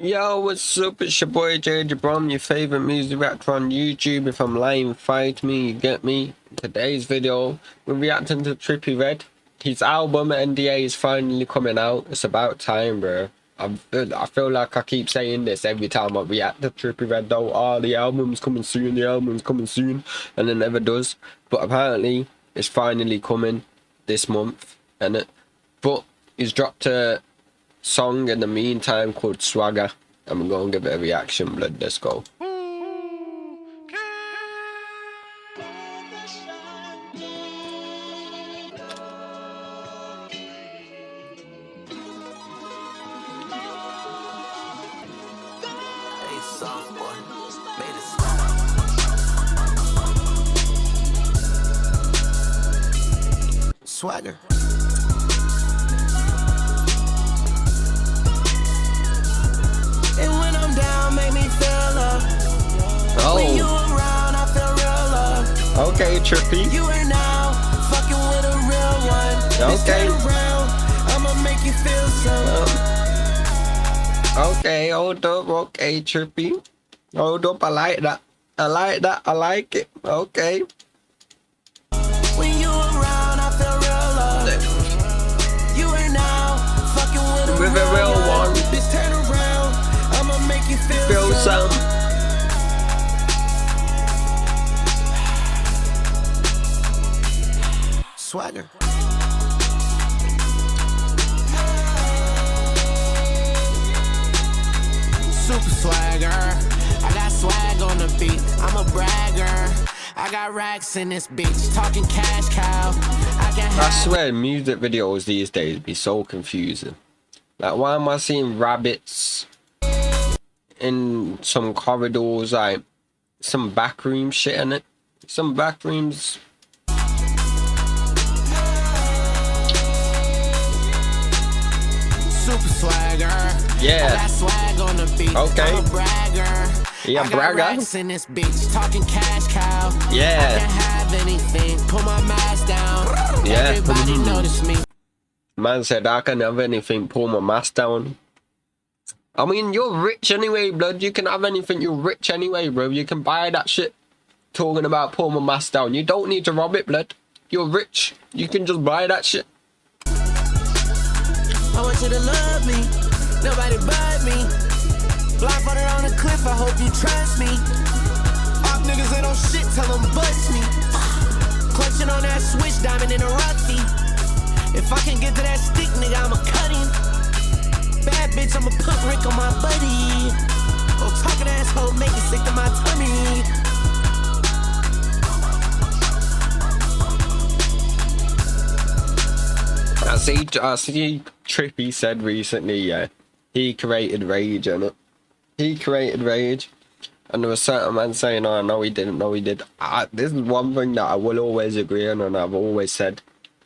Yo, what's up? It's your boy Brom, your favorite music reactor on YouTube. If I'm lying, fight me, you get me. Today's video, we're reacting to Trippie Redd. His album NDA is finally coming out. It's about time, bro. I feel like I keep saying this every time I react to Trippie Redd though. Oh, the album's coming soon, and it never does. But apparently, it's finally coming this month, but he's dropped a song in the meantime called Swagger. I'm gonna give it a reaction, blood. Let's go. Swagger. And when I'm down, make me feel love. When you around, I feel real love. Okay, Trippie. You are now fucking with a real one. Okay. Around, I'ma make you feel something. Okay, hold up. Okay, Trippie. Hold up. I like that. I like it. Okay. When you around, I feel real love. You are now fucking with a real one. Bitch, turn around, I'ma make you feel some. Swagger. Super swagger. I got swag on the beat. I'm a bragger. I got racks in this bitch. Talking cash cow. I swear music videos these days be so confusing. Like, why am I seeing rabbits in some corridors, like some backroom shit in it? Some backrooms. Super swagger. Yeah. I got swag on the beat. Okay. I'm a bragger. Yeah, I got racks in this bitch. Talking cash cow. Yeah. I can have anything. Put my mask down. Yeah. Everybody notice me. Man said I can have anything, pull my mask down. I mean, you're rich anyway, blood. You can have anything. You're rich anyway, bro. You can buy that shit. Talking about pull my mask down. You don't need to rob it, blood. You're rich. You can just buy that shit. I want you to love me. Nobody but me. Blindfolded on a cliff. I hope you trust me. Op niggas ain't on shit. Tell them bust me. Clutching on that switch. Diamond in a roughy. If I can get to that stick, nigga, I'ma cut him. Bad bitch, I'ma put Rick on my buddy. Oh, talking asshole, make it sick to my tummy. I see Trippie said recently, yeah, he created Rage, innit? He created Rage. And there was certain man saying, oh, no, he didn't, no, he did. This is one thing that I will always agree on, and I've always said.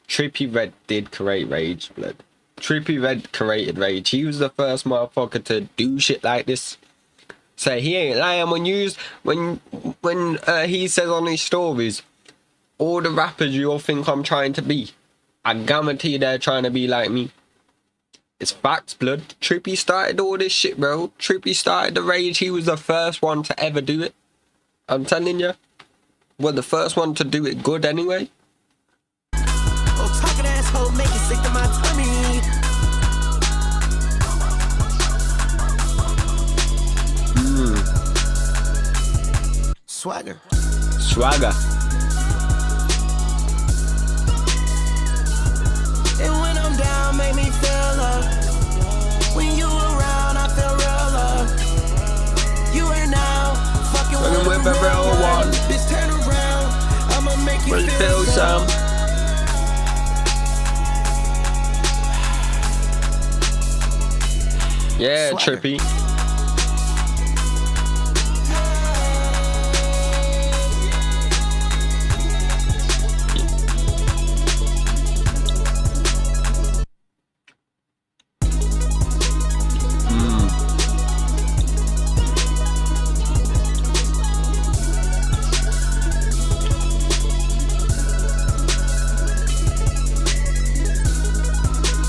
Trippie Redd did create Rage, blood. Trippie Redd created Rage. He was the first motherfucker to do shit like this. Say he ain't lying when he says on his stories, all the rappers you'll think I'm trying to be, I guarantee they're trying to be like me. It's facts, blood. Trippie started all this shit, bro. Trippie started the Rage. He was the first one to ever do it. I'm telling you. Well, the first one to do it good anyway. Talking asshole, make it sick to my tummy. Swagger. Swagger. And when I'm down, make me feel love. When you around, I feel real love. You are now fucking with a real one. Bitch, turn around, I'ma make you feel some. Yeah, Swagger. Trippie.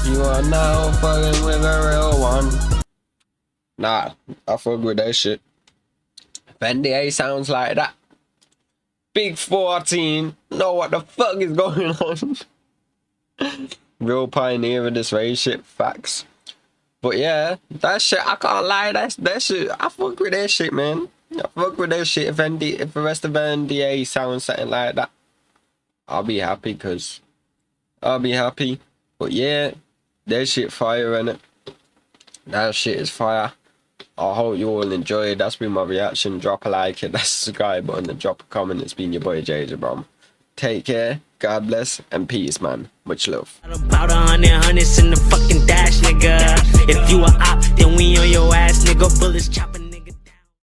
You are now fucking with a real one. Nah, I fuck with that shit. If NDA sounds like that, Big 14, know what the fuck is going on. Real pioneer of this race shit, facts. But yeah, that shit, I can't lie, that shit, I fuck with that shit, man. I fuck with that shit. If the rest of NDA sounds something like that, I'll be happy, cause I'll be happy. But yeah, that shit fire, innit? That shit is fire. I hope you all enjoyed. That's been my reaction. Drop a like, hit that subscribe button, and drop a comment. It's been your boy JJ Brom. Take care, God bless, and peace, man. Much love. About 100 in the fucking dash, nigga. If you a op, then we on your ass, nigga. Bullets chopping.